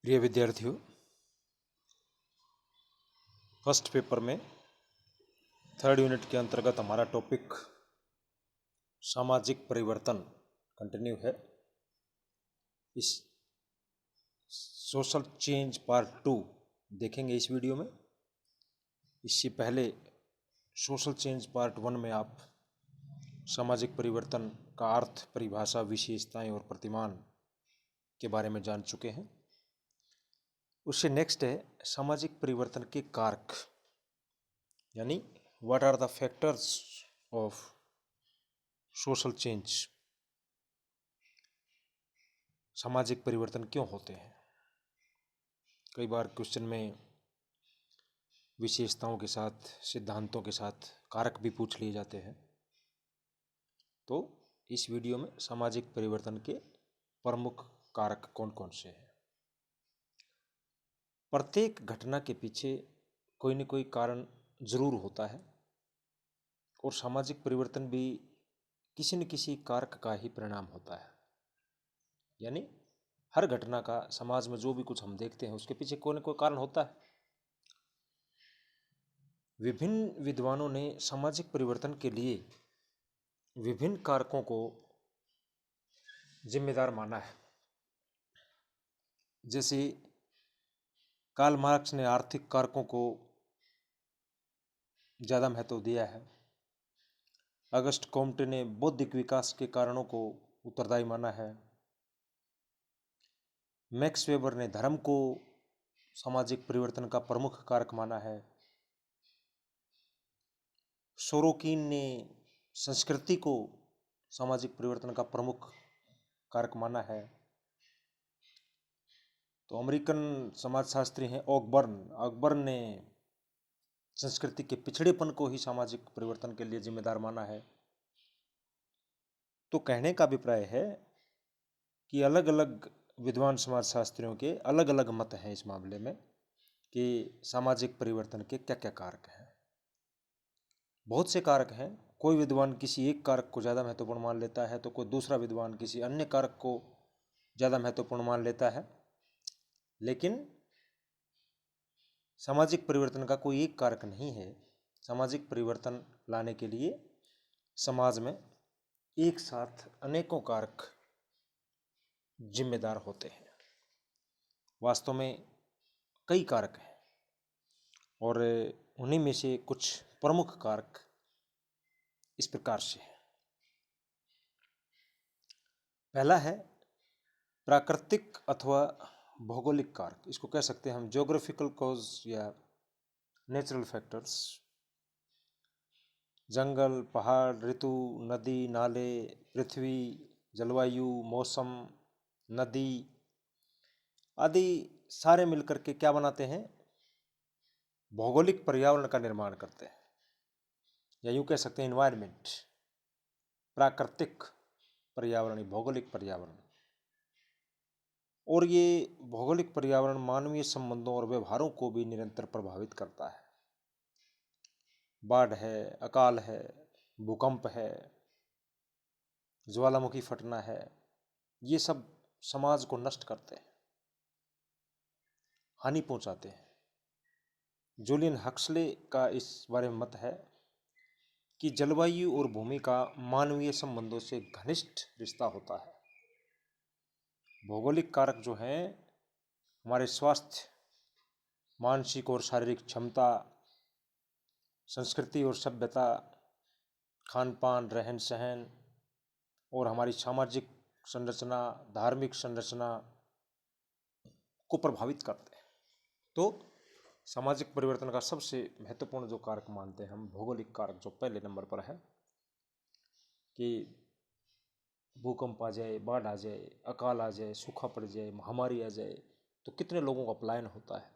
प्रिय विद्यार्थियों, first paper में थर्ड यूनिट के अंतर्गत हमारा टॉपिक सामाजिक परिवर्तन कंटिन्यू है। इस सोशल चेंज पार्ट 2 देखेंगे इस वीडियो में। इससे पहले सोशल चेंज पार्ट 1 में आप सामाजिक परिवर्तन का अर्थ, परिभाषा, विशेषताएं और प्रतिमान के बारे में जान चुके हैं। उससे नेक्स्ट है सामाजिक परिवर्तन के कारक, यानी what are the factors of social change. सामाजिक परिवर्तन क्यों होते हैं? कई बार क्वेश्चन में विशेषताओं के साथ, सिद्धांतों के साथ कारक भी पूछ लिए जाते हैं। तो इस वीडियो में सामाजिक परिवर्तन के प्रमुख कारक कौन कौन से हैं। प्रत्येक घटना के पीछे कोई न कोई कारण जरूर होता है और सामाजिक परिवर्तन भी किसी न किसी कारक का ही परिणाम होता है। यानी हर घटना का, समाज में जो भी कुछ हम देखते हैं उसके पीछे कोई न कोई कारण होता है। विभिन्न विद्वानों ने सामाजिक परिवर्तन के लिए विभिन्न कारकों को जिम्मेदार माना है। जैसे कार्ल मार्क्स ने आर्थिक कारकों को ज़्यादा महत्व दिया है। अगस्ट कॉम्टे ने बौद्धिक विकास के कारणों को उत्तरदायी माना है। मैक्स वेबर ने धर्म को सामाजिक परिवर्तन का प्रमुख कारक माना है। सोरोकिन ने संस्कृति को सामाजिक परिवर्तन का प्रमुख कारक माना है। तो अमेरिकन समाजशास्त्री हैं ऑकबर्न ने संस्कृति के पिछड़ेपन को ही सामाजिक परिवर्तन के लिए जिम्मेदार माना है। तो कहने का अभिप्राय है कि अलग अलग विद्वान समाजशास्त्रियों के अलग अलग मत हैं इस मामले में कि सामाजिक परिवर्तन के क्या क्या कारक हैं। बहुत से कारक हैं। कोई विद्वान किसी एक कारक को ज़्यादा महत्वपूर्ण मान लेता है तो कोई दूसरा विद्वान किसी अन्य कारक को ज़्यादा महत्वपूर्ण मान लेता है। लेकिन सामाजिक परिवर्तन का कोई एक कारक नहीं है। सामाजिक परिवर्तन लाने के लिए समाज में एक साथ अनेकों कारक जिम्मेदार होते हैं। वास्तव में कई कारक हैं और उन्हीं में से कुछ प्रमुख कारक इस प्रकार से हैं। पहला है प्राकृतिक अथवा भौगोलिक कारक। इसको कह सकते हैं हम ज्योग्राफिकल कॉज या नेचुरल फैक्टर्स। जंगल, पहाड़, ऋतु, नदी, नाले, पृथ्वी, जलवायु, मौसम, नदी आदि सारे मिलकर के क्या बनाते हैं? भौगोलिक पर्यावरण का निर्माण करते हैं, या यूं कह सकते हैं इन्वायरमेंट। प्राकृतिक पर्यावरण, भौगोलिक पर्यावरण। और ये भौगोलिक पर्यावरण मानवीय संबंधों और व्यवहारों को भी निरंतर प्रभावित करता है। बाढ़ है, अकाल है, भूकंप है, ज्वालामुखी फटना है, ये सब समाज को नष्ट करते हैं, हानि पहुंचाते हैं। जूलियन हक्सले का इस बारे में मत है कि जलवायु और भूमि का मानवीय संबंधों से घनिष्ठ रिश्ता होता है। भौगोलिक कारक जो हैं हमारे स्वास्थ्य, मानसिक और शारीरिक क्षमता, संस्कृति और सभ्यता, खान पान, रहन सहन और हमारी सामाजिक संरचना, धार्मिक संरचना को प्रभावित करते हैं। तो सामाजिक परिवर्तन का सबसे महत्वपूर्ण जो कारक मानते हैं हम, भौगोलिक कारक, जो पहले नंबर पर है कि भूकंप आ जाए, बाढ़ आ जाए, अकाल आ जाए, सूखा पड़ जाए, महामारी आ जाए तो कितने लोगों का पलायन होता है,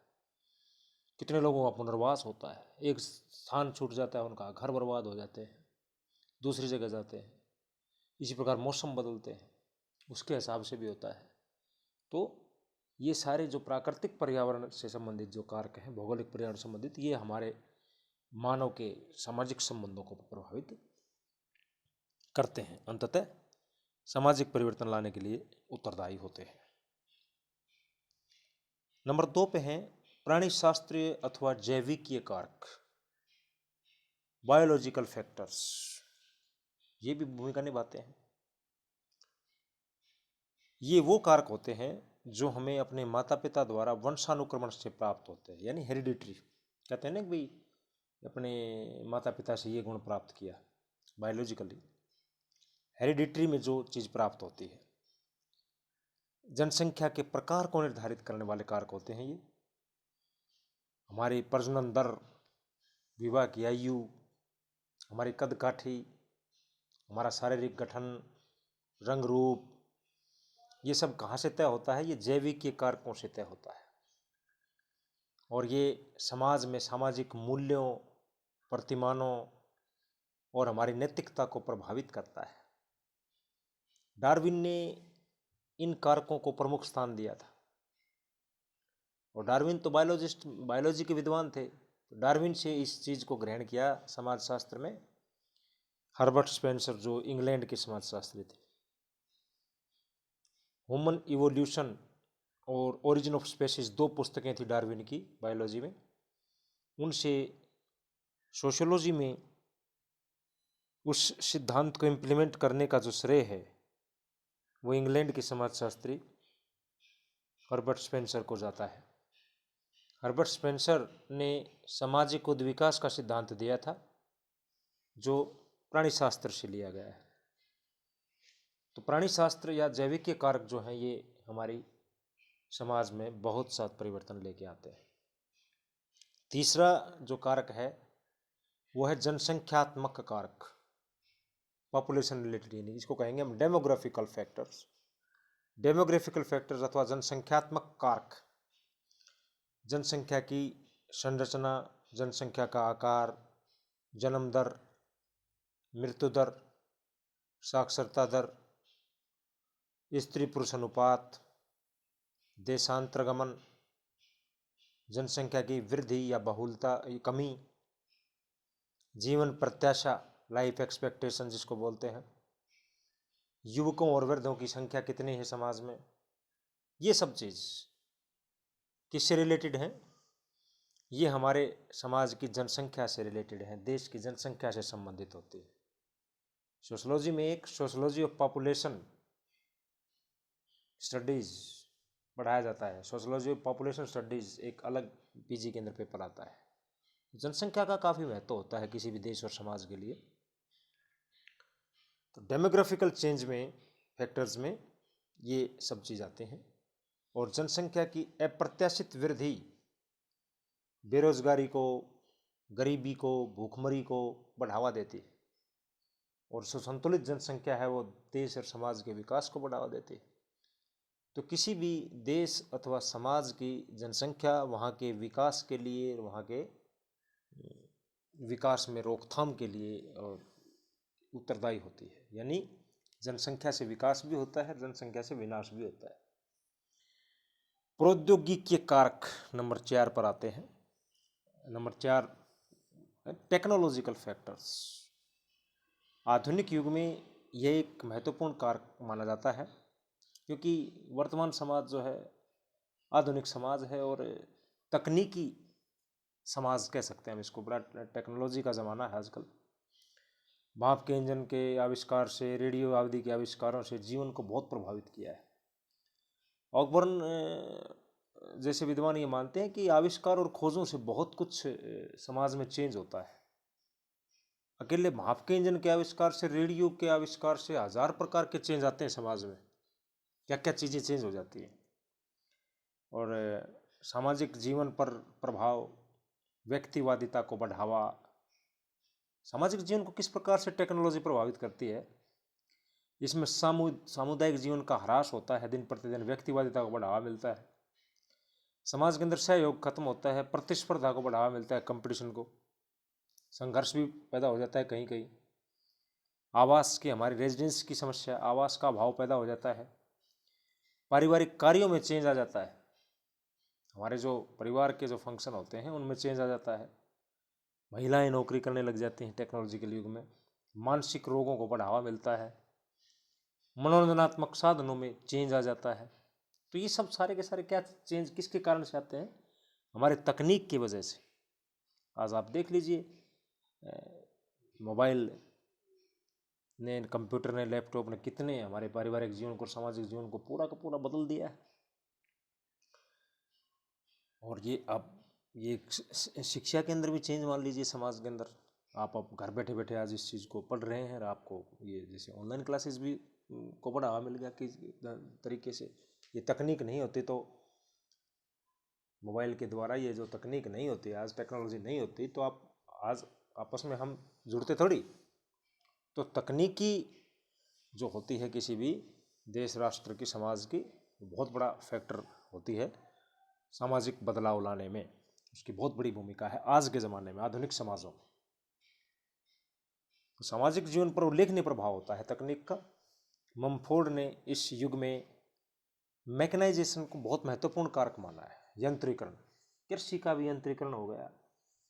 कितने लोगों का पुनर्वास होता है। एक स्थान छूट जाता है, उनका घर बर्बाद हो जाते हैं, दूसरी जगह जाते हैं। इसी प्रकार मौसम बदलते हैं, उसके हिसाब से भी होता है। तो ये सारे जो प्राकृतिक पर्यावरण से संबंधित जो कारक हैं, भौगोलिक पर्यावरण संबंधित, ये हमारे मानव के सामाजिक संबंधों को प्रभावित करते हैं, अंततः सामाजिक परिवर्तन लाने के लिए उत्तरदायी होते हैं। नंबर 2 पे हैं प्राणी शास्त्रीय अथवा जैविकीय कारक, बायोलॉजिकल फैक्टर्स, ये भी भूमिका निभाते हैं। ये वो कारक होते हैं जो हमें अपने माता पिता द्वारा वंशानुक्रमण से प्राप्त होते हैं, यानी हेरिडिटरी। कहते हैं ना कि भाई अपने माता पिता से ये गुण प्राप्त किया, बायोलॉजिकली हेरिडिटरी में जो चीज़ प्राप्त होती है। जनसंख्या के प्रकार को निर्धारित करने वाले कारक होते हैं ये। हमारी प्रजनन दर, विवाह की आयु, हमारी कद काठी, हमारा शारीरिक गठन, रंग रूप, ये सब कहाँ से तय होता है? ये जैविकीय कारकों से तय होता है। और ये समाज में सामाजिक मूल्यों, प्रतिमानों और हमारी नैतिकता को प्रभावित करता है। डार्विन ने इन कारकों को प्रमुख स्थान दिया था। और डार्विन तो बायोलॉजी के विद्वान थे। तो डार्विन से इस चीज़ को ग्रहण किया समाजशास्त्र में हर्बर्ट स्पेंसर, जो इंग्लैंड के समाजशास्त्री थे। ह्यूमन इवोल्यूशन और ओरिजिन ऑफ स्पेसीज 2 पुस्तकें थी डार्विन की बायोलॉजी में। उनसे सोशियोलॉजी में उस सिद्धांत को इम्प्लीमेंट करने का जो श्रेय है वो इंग्लैंड के समाजशास्त्री हर्बर्ट स्पेंसर को जाता है। हर्बर्ट स्पेंसर ने सामाजिक उद्विकास का सिद्धांत दिया था जो प्राणी शास्त्र से लिया गया है। तो प्राणी शास्त्र या जैविकीय कारक जो हैं ये हमारी समाज में बहुत सा परिवर्तन लेके आते हैं। तीसरा जो कारक है वो है जनसंख्यात्मक कारक, पॉपुलेशन रिलेटेड, यानी इसको कहेंगे हम डेमोग्राफिकल फैक्टर्स। डेमोग्राफिकल फैक्टर्स अथवा जनसंख्यात्मक कारक जनसंख्या की संरचना, जनसंख्या का आकार, जन्म दर, मृत्यु दर, साक्षरता दर, स्त्री पुरुष अनुपात, देशांतरगमन, जनसंख्या की वृद्धि या बहुलता कमी, जीवन प्रत्याशा, लाइफ एक्सपेक्टेशन जिसको बोलते हैं, युवकों और वृद्धों की संख्या कितनी है समाज में, ये सब चीज़ किससे रिलेटेड हैं? ये हमारे समाज की जनसंख्या से रिलेटेड है, देश की जनसंख्या से संबंधित होती है। सोशोलॉजी में एक सोशोलॉजी ऑफ पॉपुलेशन स्टडीज़ पढ़ाया जाता है। सोशोलॉजी ऑफ पॉपुलेशन स्टडीज़ एक अलग पीजी के अंदर पेपर आता है। जनसंख्या का काफ़ी महत्व होता है किसी भी देश और समाज के लिए। तो डेमोग्राफिकल चेंज में, फैक्टर्स में ये सब चीज़ आते हैं। और जनसंख्या की अप्रत्याशित वृद्धि बेरोजगारी को, गरीबी को, भूखमरी को बढ़ावा देती है। और सुसंतुलित जनसंख्या है वो देश और समाज के विकास को बढ़ावा देती है। तो किसी भी देश अथवा समाज की जनसंख्या वहाँ के विकास के लिए, वहाँ के विकास में रोकथाम के लिए उत्तरदायी होती है। यानी जनसंख्या से विकास भी होता है, जनसंख्या से विनाश भी होता है। प्रौद्योगिकी कारक नंबर 4 पर आते हैं। Number 4 technological factors. आधुनिक युग में यह एक महत्वपूर्ण कारक माना जाता है क्योंकि वर्तमान समाज जो है आधुनिक समाज है और तकनीकी समाज कह सकते हैं हम इसको। बड़ा टेक्नोलॉजी का ज़माना है आजकल। भाप के इंजन के आविष्कार से, रेडियो आदि के आविष्कारों से जीवन को बहुत प्रभावित किया है। ऑकबर्न जैसे विद्वान ये मानते हैं कि आविष्कार और खोजों से बहुत कुछ समाज में चेंज होता है। अकेले भाप के इंजन के आविष्कार से, रेडियो के आविष्कार से 1000 प्रकार के चेंज आते हैं समाज में। क्या क्या चीज़ें चेंज हो जाती हैं। और सामाजिक जीवन पर प्रभाव, व्यक्तिवादिता को बढ़ावा। सामाजिक जीवन को किस प्रकार से टेक्नोलॉजी प्रभावित करती है? इसमें सामुदायिक जीवन का ह्रास होता है, दिन प्रतिदिन व्यक्तिवादिता को बढ़ावा मिलता है। समाज के अंदर सहयोग खत्म होता है, प्रतिस्पर्धा को बढ़ावा मिलता है, कंपटीशन को। संघर्ष भी पैदा हो जाता है कहीं कहीं। आवास की, हमारी रेजिडेंस की समस्या, आवास का अभाव पैदा हो जाता है। पारिवारिक कार्यों में चेंज आ जाता है। हमारे जो परिवार के जो फंक्शन होते हैं उनमें चेंज आ जाता है। महिलाएं नौकरी करने लग जाती हैं टेक्नोलॉजिकल युग में। मानसिक रोगों को बढ़ावा मिलता है। मनोरंजनात्मक साधनों में चेंज आ जाता है। तो ये सब सारे के सारे क्या चेंज किसके कारण से आते हैं? हमारे तकनीक की वजह से। आज आप देख लीजिए, मोबाइल ने, कंप्यूटर ने, लैपटॉप ने कितने हमारे पारिवारिक जीवन को, सामाजिक जीवन को पूरा का पूरा बदल दिया है। और ये अब ये शिक्षा के अंदर भी चेंज मान लीजिए, समाज के अंदर आप अब घर बैठे बैठे आज इस चीज़ को पढ़ रहे हैं और आपको ये जैसे ऑनलाइन क्लासेस भी को बढ़ावा मिल गया कि तरीके से। ये तकनीक नहीं होती तो, मोबाइल के द्वारा ये जो तकनीक नहीं होती, आज टेक्नोलॉजी नहीं होती तो आप आज आपस में हम जुड़ते थोड़ी। तो तकनीकी जो होती है किसी भी देश, राष्ट्र की, समाज की, बहुत बड़ा फैक्टर होती है सामाजिक बदलाव लाने में। उसकी बहुत बड़ी भूमिका है आज के ज़माने में, आधुनिक समाजों में। तो सामाजिक जीवन पर उल्लेखनीय प्रभाव होता है तकनीक का। ममफोर्ड ने इस युग में मैकेनाइजेशन को बहुत महत्वपूर्ण कारक माना है। यंत्रीकरण, कृषि का भी यंत्रीकरण हो गया,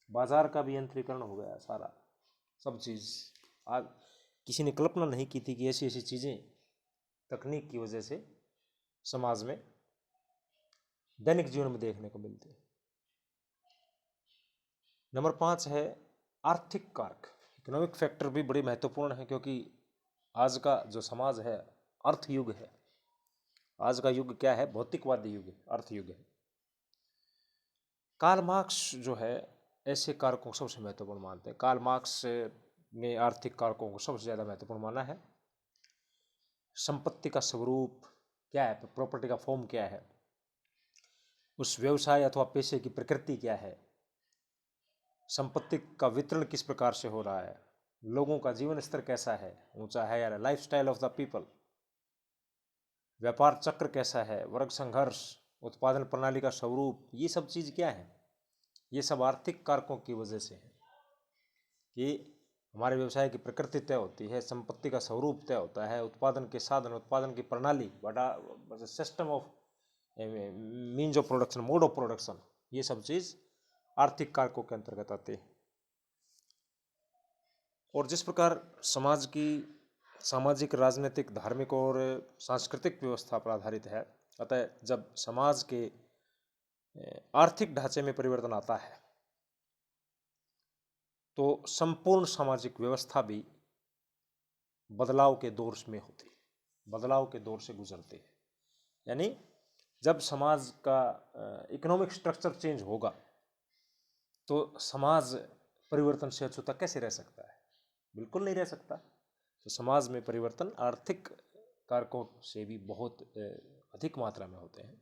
बाजार का भी यंत्रीकरण हो गया, सारा सब चीज़। आज किसी ने कल्पना नहीं की थी कि ऐसी ऐसी चीज़ें तकनीक की वजह से समाज में, दैनिक जीवन में देखने को मिलती है। नंबर 5 है आर्थिक कारक। इकोनॉमिक फैक्टर भी बड़ी महत्वपूर्ण है, क्योंकि आज का जो समाज है अर्थ युग है। आज का युग क्या है? भौतिकवादी युग है, अर्थ युग है। कार्ल मार्क्स जो है ऐसे कारकों को सबसे महत्वपूर्ण मानते हैं। कार्ल मार्क्स ने आर्थिक कारकों को सबसे ज़्यादा महत्वपूर्ण माना है। संपत्ति का स्वरूप क्या है, प्रॉपर्टी का फॉर्म क्या है, उस व्यवसाय अथवा पेशे की प्रकृति क्या है, संपत्ति का वितरण किस प्रकार से हो रहा है, लोगों का जीवन स्तर कैसा है, ऊंचा है या life style of the people, व्यापार चक्र कैसा है, वर्ग संघर्ष, उत्पादन प्रणाली का स्वरूप, ये सब चीज़ क्या है? ये सब आर्थिक कारकों की वजह से है कि हमारे व्यवसाय की प्रकृति तय होती है, संपत्ति का स्वरूप तय होता है, उत्पादन के साधन, उत्पादन की प्रणाली, बड़ा system of means of production, mode of production, ये सब चीज़ आर्थिक कारकों के अंतर्गत आते हैं। और जिस प्रकार समाज की सामाजिक, राजनीतिक, धार्मिक और सांस्कृतिक व्यवस्था पर आधारित है, अतः जब समाज के आर्थिक ढांचे में परिवर्तन आता है तो संपूर्ण सामाजिक व्यवस्था भी बदलाव के दौर में होती है, बदलाव के दौर से गुजरती है। यानी जब समाज का इकोनॉमिक स्ट्रक्चर चेंज होगा तो समाज परिवर्तन से अछूता कैसे रह सकता है? बिल्कुल नहीं रह सकता। तो समाज में परिवर्तन आर्थिक कारकों से भी बहुत अधिक मात्रा में होते हैं।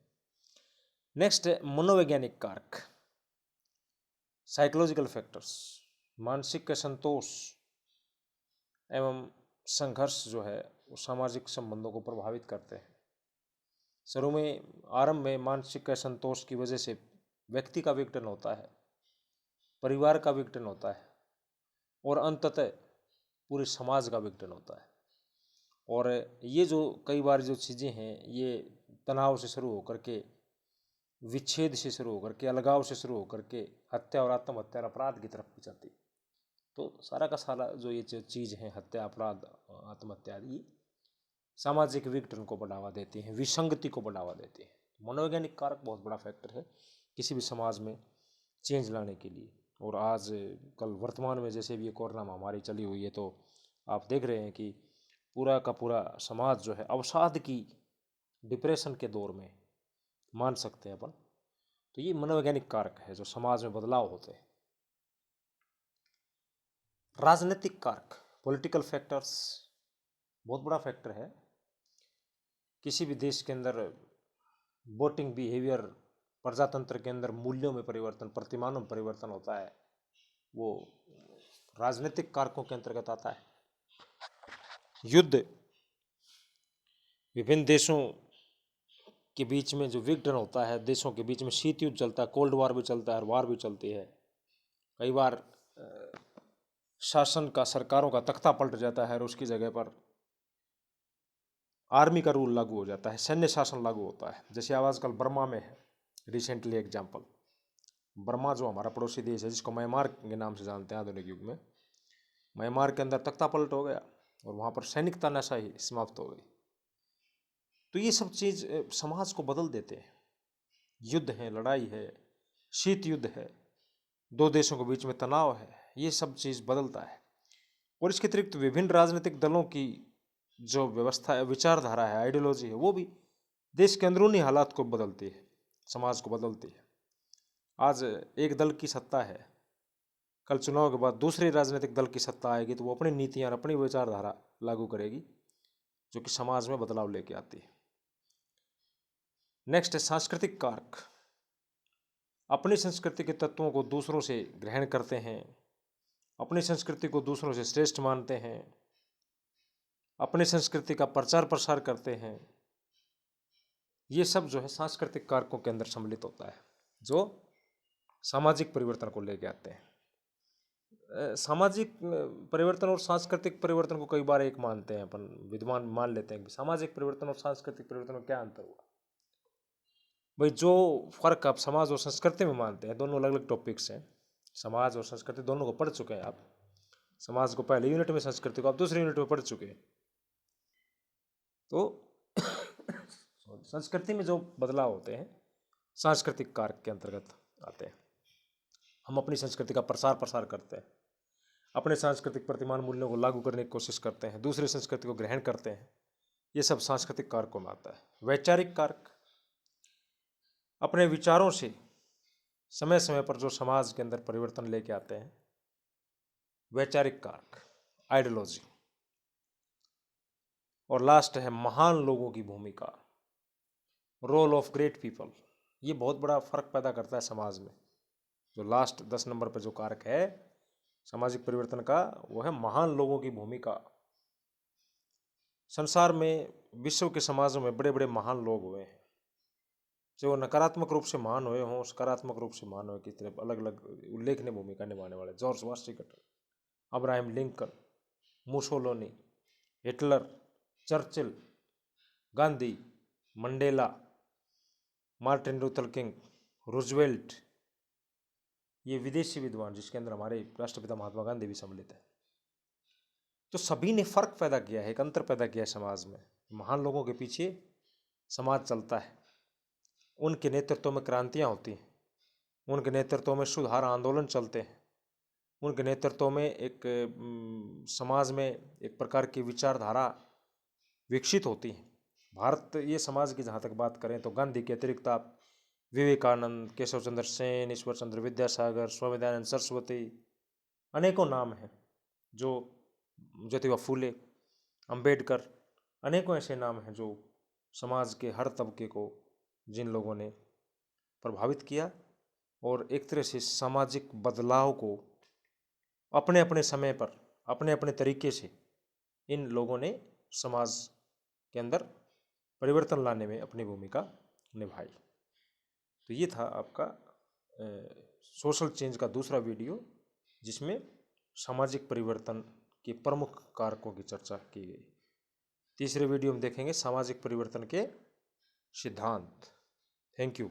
नेक्स्ट है मनोवैज्ञानिक कारक, साइकोलॉजिकल फैक्टर्स। मानसिक असंतोष एवं संघर्ष जो है वो सामाजिक संबंधों को प्रभावित करते हैं। शुरू में, आरंभ में मानसिक असंतोष की वजह से व्यक्ति का विघटन होता है, परिवार का विघटन होता है और अंततः पूरे समाज का विघटन होता है। और ये जो कई बार जो चीज़ें हैं ये तनाव से शुरू होकर के, विच्छेद से शुरू होकर के, अलगाव से शुरू होकर के हत्या और आत्महत्या और अपराध की तरफ भी जाती। तो सारा का सारा जो ये चीज़ है, हत्या, अपराध, आत्महत्या, ये सामाजिक विघटन को बढ़ावा देती हैं, विसंगति को बढ़ावा देती हैं। मनोवैज्ञानिक कारक बहुत बड़ा फैक्टर है किसी भी समाज में चेंज लाने के लिए। और आज कल वर्तमान में जैसे भी ये कोरोना महामारी चली हुई है, तो आप देख रहे हैं कि पूरा का पूरा समाज जो है अवसाद की, डिप्रेशन के दौर में मान सकते हैं अपन। तो ये मनोवैज्ञानिक कारक है जो समाज में बदलाव होते हैं। राजनीतिक कारक, पॉलिटिकल फैक्टर्स, बहुत बड़ा फैक्टर है। किसी भी देश के अंदर वोटिंग बिहेवियर, प्रजातंत्र के अंदर मूल्यों में परिवर्तन, प्रतिमानों में परिवर्तन होता है, वो राजनीतिक कारकों के अंतर्गत आता है। युद्ध, विभिन्न देशों के बीच में जो विघटन होता है, देशों के बीच में शीत युद्ध चलता है, कोल्ड वार भी चलता है और वार भी चलती है। कई बार शासन का, सरकारों का तख्ता पलट जाता है और उसकी जगह पर आर्मी का रूल लागू हो जाता है, सैन्य शासन लागू होता है। जैसे आजकल बर्मा में है, रिसेंटली एग्जाम्पल, बर्मा जो हमारा पड़ोसी देश है, जिसको म्यांमार के नाम से जानते हैं आधुनिक युग में, म्यांमार के अंदर तख्ता पलट हो गया और वहाँ पर सैनिक तानाशाही समाप्त हो गई। तो ये सब चीज़ समाज को बदल देते हैं। युद्ध है, लड़ाई है, शीत युद्ध है, दो देशों के बीच में तनाव है, ये सब चीज़ बदलता है। और इसके अतिरिक्त विभिन्न राजनीतिक दलों की जो व्यवस्था है, विचारधारा है, आइडियोलॉजी है, वो भी देश के अंदरूनी हालात को बदलती है, समाज को बदलती है। आज एक दल की सत्ता है, कल चुनाव के बाद दूसरे राजनीतिक दल की सत्ता आएगी तो वो अपनी नीतियाँ और अपनी विचारधारा लागू करेगी, जो कि समाज में बदलाव लेके आती है। नेक्स्ट है सांस्कृतिक कारक। अपनी संस्कृति के तत्वों को दूसरों से ग्रहण करते हैं, अपनी संस्कृति को दूसरों से श्रेष्ठ मानते हैं, अपनी संस्कृति का प्रचार प्रसार करते हैं। ये सब जो है सांस्कृतिक कारकों के अंदर सम्मिलित होता है, जो सामाजिक परिवर्तन को लेके आते हैं। सामाजिक परिवर्तन और सांस्कृतिक परिवर्तन को कई बार एक मानते हैं अपन, विद्वान मान लेते हैं कि सामाजिक परिवर्तन और सांस्कृतिक परिवर्तन में क्या अंतर हुआ। भाई जो फर्क आप समाज और संस्कृति में मानते हैं, दोनों अलग अलग टॉपिक्स हैं। समाज और संस्कृति दोनों को पढ़ चुके हैं आप। समाज को पहले यूनिट में, संस्कृति को आप दूसरे यूनिट में पढ़ चुके हैं। तो संस्कृति में जो बदलाव होते हैं सांस्कृतिक कारक के अंतर्गत आते हैं। हम अपनी संस्कृति का प्रसार करते हैं, अपने सांस्कृतिक प्रतिमान मूल्यों को लागू करने की कोशिश करते हैं, दूसरी संस्कृति को ग्रहण करते हैं। ये सब सांस्कृतिक कारकों में आता है। वैचारिक कारक, अपने विचारों से समय समय पर जो समाज के अंदर परिवर्तन लेके आते हैं, वैचारिक कारक, आइडियोलॉजी। और लास्ट है महान लोगों की भूमिका, रोल ऑफ ग्रेट पीपल। ये बहुत बड़ा फर्क पैदा करता है समाज में। जो लास्ट 10 नंबर पर जो कारक है सामाजिक परिवर्तन का, वो है महान लोगों की भूमिका। संसार में, विश्व के समाजों में बड़े बड़े महान लोग हुए हैं, जो नकारात्मक रूप से महान हुए हों, सकारात्मक रूप से महान हुए की तरफ अलग अलग उल्लेखनीय भूमिका निभाने वाले। George Washington, Abraham Lincoln, Mussolini, Hitler, Churchill, Gandhi, Mandela, Martin Luther king, Roosevelt, ये विदेशी विद्वान जिसके अंदर हमारे राष्ट्रपिता महात्मा गांधी भी सम्मिलित है। तो सभी ने फर्क पैदा किया है, एक अंतर पैदा किया है समाज में। महान लोगों के पीछे समाज चलता है, उनके नेतृत्व में क्रांतियां होती हैं, उनके नेतृत्व में सुधार आंदोलन चलते हैं, उनके नेतृत्व में एक समाज में एक प्रकार की विचारधारा विकसित होती है। भारत ये समाज की जहाँ तक बात करें तो गांधी के अतिरिक्त आप विवेकानंद, केशव चंद्र सेन, ईश्वर चंद्र विद्यासागर, स्वामी दयानंद सरस्वती, अनेकों नाम हैं, जो ज्योतिबा फूले, अंबेडकर, अनेकों ऐसे नाम हैं जो समाज के हर तबके को, जिन लोगों ने प्रभावित किया और एक तरह से सामाजिक बदलाव को अपने अपने समय पर, अपने अपने तरीके से इन लोगों ने समाज के अंदर परिवर्तन लाने में अपनी भूमिका निभाई। तो ये था आपका सोशल चेंज का दूसरा वीडियो, जिसमें सामाजिक परिवर्तन के प्रमुख कारकों की चर्चा की गई। तीसरे वीडियो में देखेंगे सामाजिक परिवर्तन के सिद्धांत। Thank you.